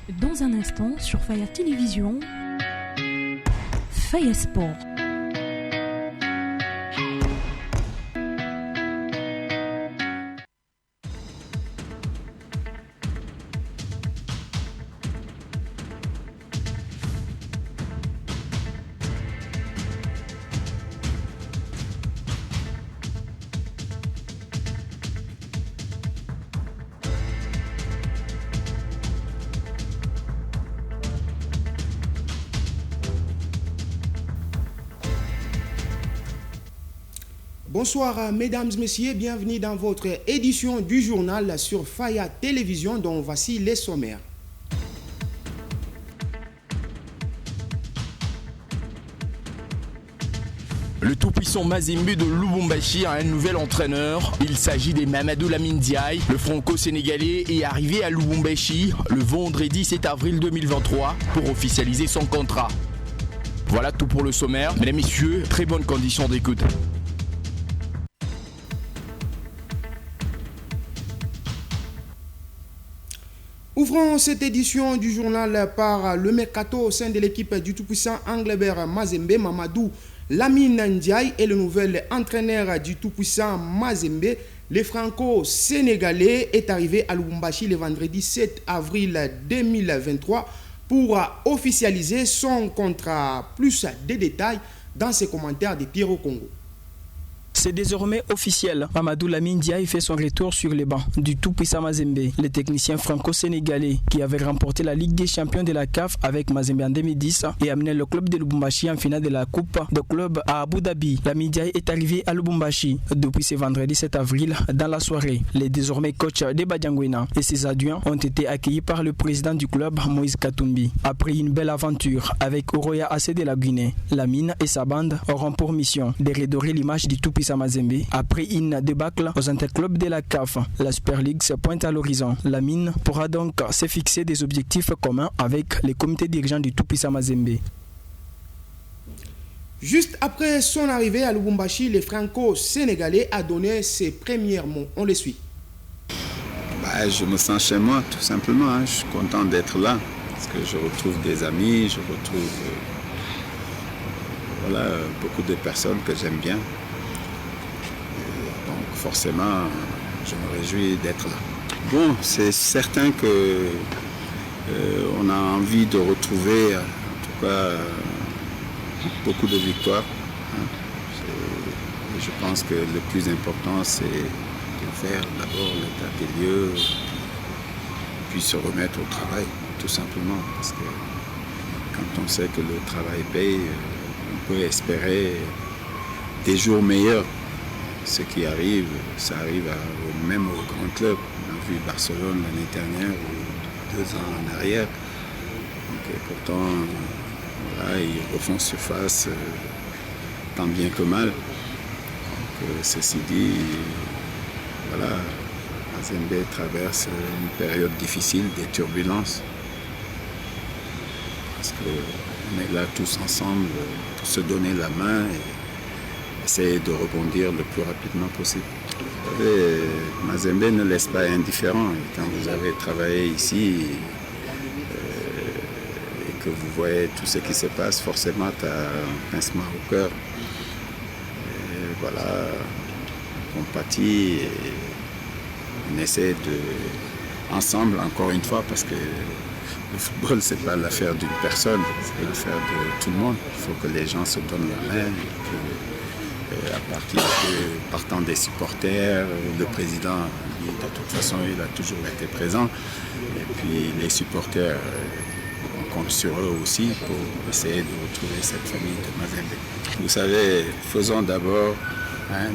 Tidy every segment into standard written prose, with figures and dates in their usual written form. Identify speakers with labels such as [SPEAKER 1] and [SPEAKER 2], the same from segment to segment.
[SPEAKER 1] Dans un instant, sur Faya Télévision, Faya Sport.
[SPEAKER 2] Bonsoir mesdames, messieurs, bienvenue dans votre édition du journal sur Faya Télévision dont voici les sommaires.
[SPEAKER 3] Le tout-puissant Mazembe de Lubumbashi a un nouvel entraîneur. Il s'agit de Mamadou Lamine Diaye. Le franco-sénégalais est arrivé à Lubumbashi le vendredi 7 avril 2023 pour officialiser son contrat. Voilà tout pour le sommaire. Mesdames et messieurs, très bonne condition d'écoute.
[SPEAKER 2] Ouvrons cette édition du journal par le mercato au sein de l'équipe du tout-puissant Anglebert Mazembe. Mamadou Lamine Ndiaye est le nouvel entraîneur du tout-puissant Mazembe. Le franco-sénégalais est arrivé à Lubumbashi le vendredi 7 avril 2023 pour officialiser son contrat. Plus de détails dans ses commentaires de Pierrot Congo.
[SPEAKER 4] C'est désormais officiel. Mamadou Lamine Diaye fait son retour sur les bancs du tout-puissant Mazembe. Le technicien franco-sénégalais qui avait remporté la Ligue des champions de la CAF avec Mazembe en 2010 et amené le club de Lubumbashi en finale de la Coupe de club à Abu Dhabi. Lamine Diaye est arrivé à Lubumbashi depuis ce vendredi 7 avril dans la soirée. Les désormais coach de Badiangwena et ses adjoints ont été accueillis par le président du club, Moïse Katumbi. Après une belle aventure avec Oroya AC de la Guinée, Lamine et sa bande auront pour mission de redorer l'image du tout-puissant Mazembe. Après une débâcle aux interclubs de la CAF, la Super League se pointe à l'horizon. Lamine pourra donc se fixer des objectifs communs avec les comités dirigeants du tout-puissant Mazembe.
[SPEAKER 2] Juste après son arrivée à Lubumbashi, le franco-sénégalais a donné ses premiers mots. On les suit.
[SPEAKER 5] Je me sens chez moi, tout simplement. Je suis content d'être là parce que je retrouve des amis, je retrouve beaucoup de personnes que j'aime bien. Forcément, je me réjouis d'être là. Bon, c'est certain que on a envie de retrouver, en tout cas, beaucoup de victoires. Je pense que le plus important, c'est de faire d'abord l'état des lieux, puis se remettre au travail, tout simplement. Parce que quand on sait que le travail paye, on peut espérer des jours meilleurs. Ce qui arrive, ça arrive même aux grands clubs. On a vu Barcelone l'année dernière ou 2 ans en arrière. Donc, pourtant, ils refont surface tant bien que mal. Donc, ceci dit, Mazembe traverse une période difficile, des turbulences. Parce qu'on est là tous ensemble pour se donner la main et essayer de rebondir le plus rapidement possible. Vous savez, Mazembe ne laisse pas indifférent. Et quand vous avez travaillé ici et que vous voyez tout ce qui se passe, forcément, tu as un pincement au cœur. Et voilà, on compatit et on essaie de, ensemble, encore une fois, parce que le football, ce n'est pas l'affaire d'une personne, c'est l'affaire de tout le monde. Il faut que les gens se donnent la main. Partant des supporters, le président, lui, de toute façon, il a toujours été présent. Et puis les supporters, on compte sur eux aussi pour essayer de retrouver cette famille de Mazembe. Vous savez, faisons d'abord,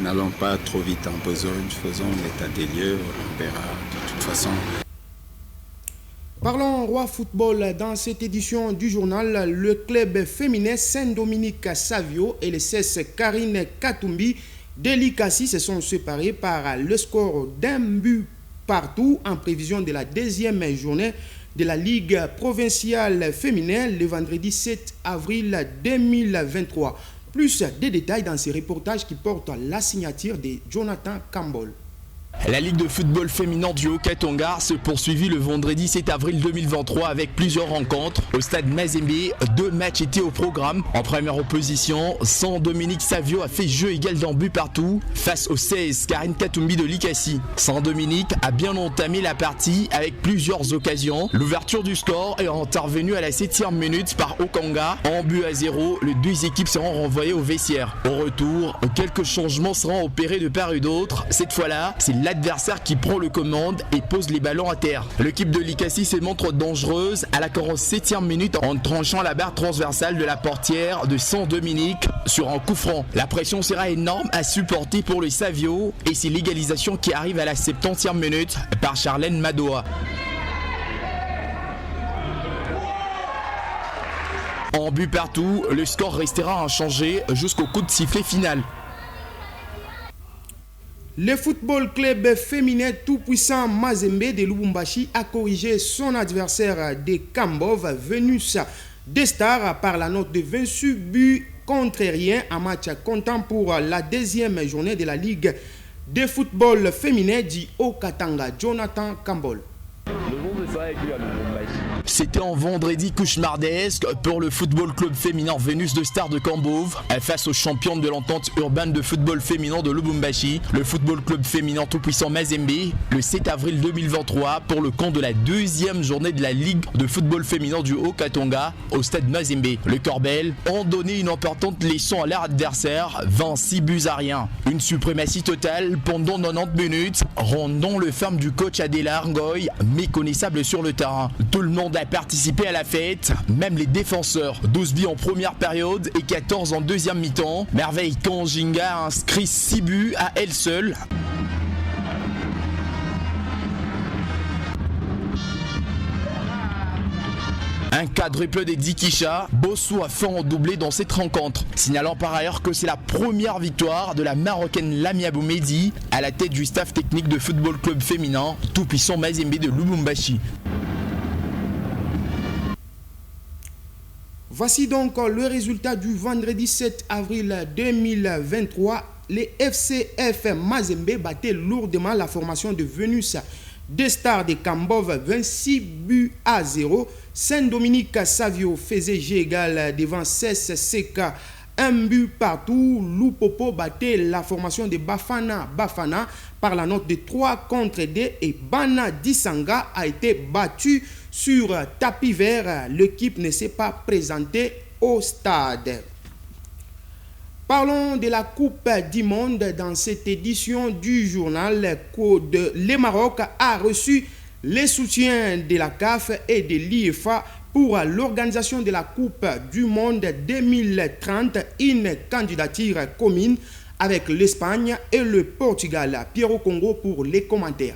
[SPEAKER 5] n'allons pas trop vite en besogne, faisons l'état des lieux, on verra de toute façon.
[SPEAKER 2] Parlons Roi Football. Dans cette édition du journal, le club féminin Saint-Dominique Savio et le CS Karine Katumbi de l'ICASI se sont séparés par le score d'1 but partout en prévision de la deuxième journée de la Ligue provinciale féminine le vendredi 7 avril 2023. Plus de détails dans ces reportages qui portent la signature de Jonathan Campbell.
[SPEAKER 3] La Ligue de football féminin du Haut-Katanga se poursuivit le vendredi 7 avril 2023 avec plusieurs rencontres. Au stade Mazembe, 2 matchs étaient au programme. En première opposition, San Dominique Savio a fait jeu égal d'un but partout face au 16 Karine Katumbi de Likasi. San Dominique a bien entamé la partie avec plusieurs occasions. L'ouverture du score est intervenue à la 7e minute par Okanga. En but à 0, les 2 équipes seront renvoyées au vestiaire. Au retour, quelques changements seront opérés de part et d'autre. Cette fois-là, c'est l'adversaire qui prend le commande et pose les ballons à terre. L'équipe de Likasi se montre dangereuse à la 47e minute en tranchant la barre transversale de la portière de San Dominique sur un coup franc. La pression sera énorme à supporter pour le Savio et c'est l'égalisation qui arrive à la 70e minute par Charlène Madoa. En but partout, le score restera inchangé jusqu'au coup de sifflet final.
[SPEAKER 2] Le football club féminin tout-puissant Mazembe de Lubumbashi a corrigé son adversaire de Kambov, Venus des Stars, par la note de 28 buts contre rien en match comptant pour la 2e journée de la Ligue de football féminin du Haut-Katanga. Jonathan Kambol.
[SPEAKER 3] C'était un vendredi cauchemardesque pour le football club féminin Venus de Stars de Kambov face aux championnes de l'entente urbaine de football féminin de Lubumbashi, le football club féminin tout-puissant Mazembe, le 7 avril 2023 pour le compte de la 2e journée de la Ligue de football féminin du Haut-Katanga au stade Mazembe. Les Corbels ont donné une importante leçon à leur adversaire, 26 buts à rien. Une suprématie totale pendant 90 minutes, rendant le ferme du coach Adela Argoy méconnaissable sur le terrain. Tout le monde a participé à la fête, même les défenseurs. 12 buts en première période et 14 en deuxième mi-temps. Merveille Kanjinga a inscrit 6 buts à elle seule. Un quadruple des Dikisha, Bossou a fait en doublé dans cette rencontre, signalant par ailleurs que c'est la première victoire de la Marocaine Lamia Boumedi à la tête du staff technique de football club féminin tout-puissant Mazembe de Lubumbashi.
[SPEAKER 2] Voici donc le résultat du vendredi 7 avril 2023. Les FCF Mazembe battaient lourdement la formation de Venus des Stars de Kambov, 26 buts à 0. Saint-Dominique Savio faisait jeu égal devant CSCK, 1 but partout. Lupopo battait la formation de Bafana par la note de 3 contre 2 et Bana Disanga a été battu sur tapis vert. L'équipe ne s'est pas présentée au stade. Parlons de la Coupe du Monde. Dans cette édition du journal, le Maroc a reçu les soutiens de la CAF et de l'IFA pour l'organisation de la Coupe du Monde 2030, une candidature commune avec l'Espagne et le Portugal. Pierre Congo pour les commentaires.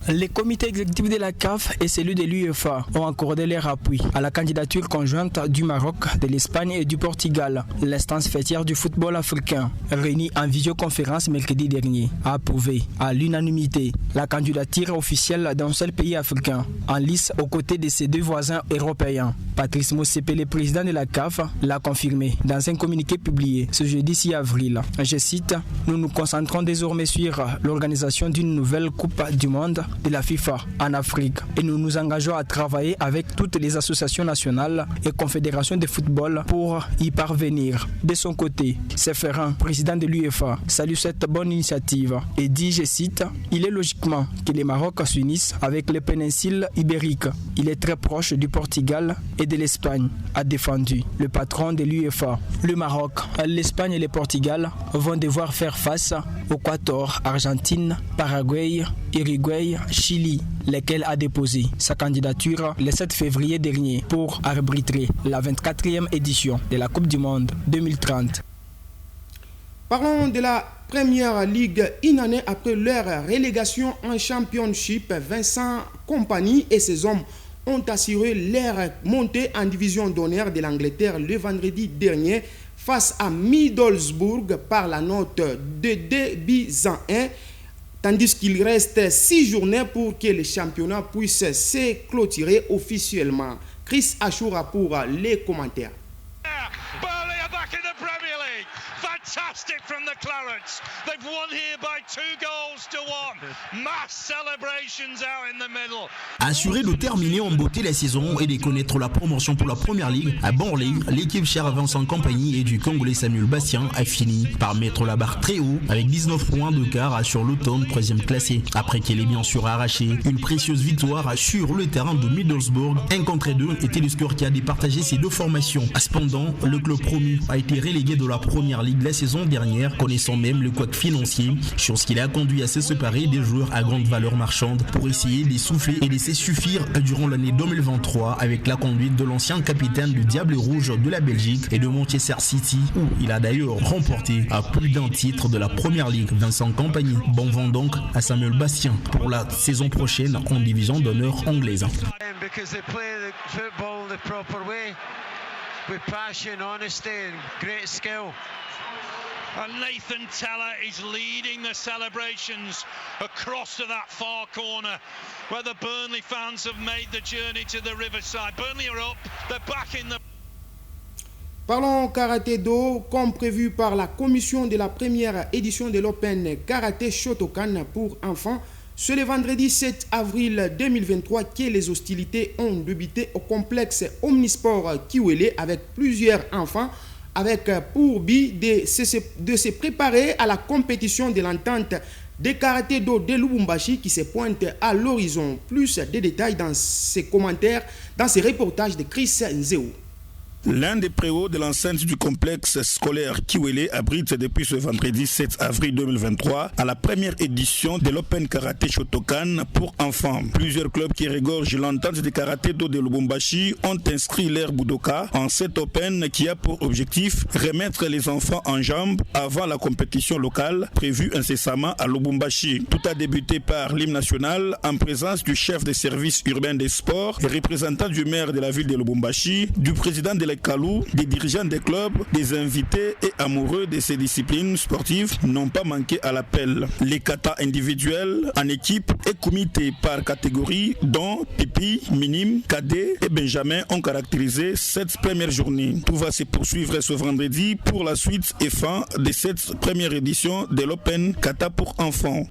[SPEAKER 4] Les comités exécutifs de la CAF et celui de l'UEFA ont accordé leur appui à la candidature conjointe du Maroc, de l'Espagne et du Portugal. L'instance fêtière du football africain, réunie en visioconférence mercredi dernier, a approuvé à l'unanimité la candidature officielle d'un seul pays africain, en lice aux côtés de ses 2 voisins européens. Patrice Motsepe, le président de la CAF, l'a confirmé dans un communiqué publié ce jeudi 6 avril. Je cite, « Nous nous concentrons désormais sur l'organisation d'une nouvelle Coupe du Monde de la FIFA en Afrique et nous nous engageons à travailler avec toutes les associations nationales et confédérations de football pour y parvenir. » De son côté, Seferin, président de l'UEFA, salue cette bonne initiative et dit, je cite, « Il est logiquement que les Maroc s'unissent avec les péninsules ibériques. Il est très proche du Portugal et de l'Espagne, a défendu le patron de l'UEFA. Le Maroc, l'Espagne et le Portugal vont devoir faire face au Équateur, Argentine, Paraguay, Uruguay, Chili, lesquels a déposé sa candidature le 7 février dernier pour arbitrer la 24e édition de la Coupe du Monde 2030.
[SPEAKER 2] Parlons de la Première Ligue. Une année après leur relégation en Championship, Vincent Kompany et ses hommes ont assuré leur montée en division d'honneur de l'Angleterre le vendredi dernier face à Middlesbrough par la note de 2 buts à 1. Tandis qu'il reste 6 journées pour que le championnat puisse se clôturer officiellement. Chris Ashura pour les commentaires.
[SPEAKER 6] Burnley are back in the Premier League. Fantastic from the Claret. Roberts. They've won here by 2-1. Mass celebrations out in the middle.
[SPEAKER 7] Assuré de terminer en beauté la saison et de connaître la promotion pour la Première Ligue, à Borley, l'équipe chère à Vincent Kompany et du Congolais Samuel Bastien a fini par mettre la barre très haut avec 19 points de quart sur l'automne 3e classé. Après qu'elle ait bien sûr arraché une précieuse victoire sur le terrain de Middlesbrough, 1-2 était le score qui a départagé ces deux formations. Cependant, le club promu a été relégué de la Première Ligue la saison dernière, connaissant même le couac financier, chose qui l'a conduit à se séparer des joueurs à grande valeur marchande pour essayer de souffler et laisser suffire durant l'année 2023 avec la conduite de l'ancien capitaine du Diable Rouge de la Belgique et de Manchester City, où il a d'ailleurs remporté à plus d'un titre de la Première Ligue. Vincent Kompany. Bon vent donc à Samuel Bastien pour la saison prochaine en division d'honneur anglaise.
[SPEAKER 8] With passion, honesty and great skill.
[SPEAKER 6] And Nathan Teller is leading the celebrations across to that far corner where the Burnley fans have made the journey to the Riverside. Burnley are up, they're back in the...
[SPEAKER 2] Parlons karaté do, comme prévu par la commission de la première édition de l'Open Karaté Shotokan pour enfants. C'est le vendredi 7 avril 2023 que les hostilités ont débuté au complexe Omnisport Kiwele avec plusieurs enfants avec pour but de se préparer à la compétition de l'entente des karaté do de Lubumbashi qui se pointe à l'horizon. Plus de détails dans ces commentaires, dans ces reportages de Chris Nzeo.
[SPEAKER 9] L'un des préaux de l'enceinte du complexe scolaire Kiwele abrite depuis ce vendredi 7 avril 2023 à la première édition de l'Open Karaté Shotokan pour enfants. Plusieurs clubs qui régorgent l'entente des karaté do de Lubumbashi ont inscrit leur Budoka en cet Open qui a pour objectif remettre les enfants en jambes avant la compétition locale prévue incessamment à Lubumbashi. Tout a débuté par l'hymne national en présence du chef des services urbains des sports et représentant du maire de la ville de Lubumbashi, du président de Kalou, des dirigeants des clubs, des invités et amoureux de ces disciplines sportives n'ont pas manqué à l'appel. Les katas individuels, en équipe et comités par catégorie, dont Pipi, Minime, Cadet et Benjamin ont caractérisé cette première journée. Tout va se poursuivre ce vendredi pour la suite et fin de cette première édition de l'Open Kata pour enfants.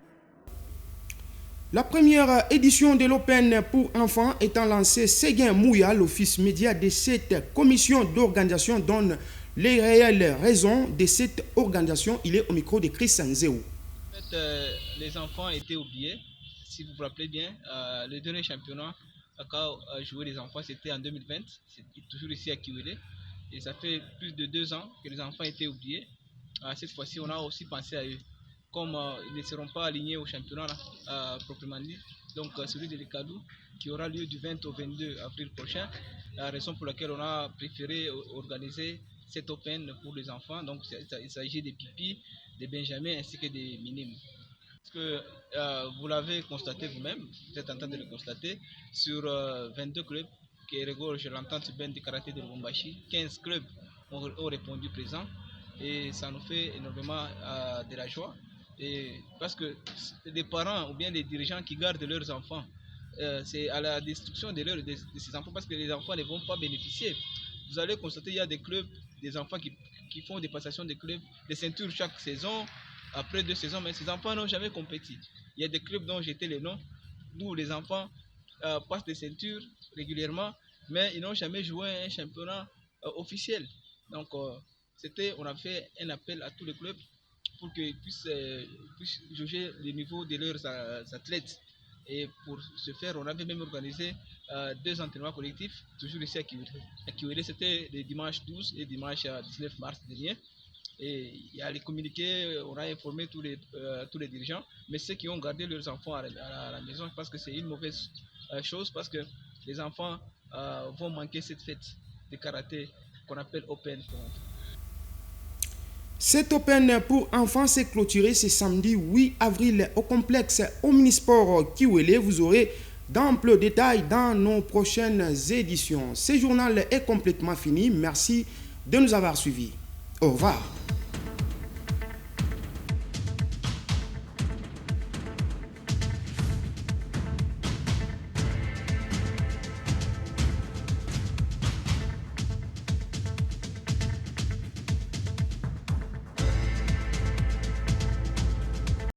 [SPEAKER 2] La première édition de l'Open pour enfants étant lancée, Séguin Mouya, l'office média de cette commission d'organisation, donne les réelles raisons de cette organisation. Il est au micro de Chris Nzeo.
[SPEAKER 10] En fait, les enfants étaient oubliés. Si vous vous rappelez bien, le dernier championnat à jouer les enfants, c'était en 2020. C'était toujours ici à Kiwele. Et ça fait plus de 2 ans que les enfants étaient oubliés. Cette fois-ci, on a aussi pensé à eux. Comme ils ne seront pas alignés au championnat proprement dit, donc celui de l'Ekadou qui aura lieu du 20 au 22 avril prochain, la raison pour laquelle on a préféré organiser cet Open pour les enfants. Donc il s'agit des Pipi, des Benjamin ainsi que des Minimes. Parce que vous l'avez constaté vous-même, vous êtes en train de le constater, sur 22 clubs qui regorgent l'entente urbaine du karaté de Lubumbashi, 15 clubs ont répondu présent et ça nous fait énormément de la joie. Et parce que les parents ou bien les dirigeants qui gardent leurs enfants, c'est à la destruction de ces enfants parce que les enfants ne vont pas bénéficier. Vous allez constater qu'il y a des clubs, des enfants qui font des passations de clubs, des ceintures chaque saison, après 2 saisons, mais ces enfants n'ont jamais compéti. Il y a des clubs dont j'étais le nom, d'où les enfants passent des ceintures régulièrement, mais ils n'ont jamais joué un championnat officiel. Donc on a fait un appel à tous les clubs pour qu'ils puissent juger le niveau de leurs athlètes. Et pour ce faire, on avait même organisé 2 entraînements collectifs, toujours ici à Kiwele. À Kiwele, c'était le dimanche 12 et dimanche 19 mars dernier. Et il y a les communiqués, on a informé tous les dirigeants, mais ceux qui ont gardé leurs enfants à la maison, je pense que c'est une mauvaise chose parce que les enfants vont manquer cette fête de karaté qu'on appelle Open pour enfants.
[SPEAKER 2] Cet Open pour enfants s'est clôturé ce samedi 8 avril au complexe Omnisport Kiwele. Vous aurez d'amples détails dans nos prochaines éditions. Ce journal est complètement fini. Merci de nous avoir suivis. Au revoir.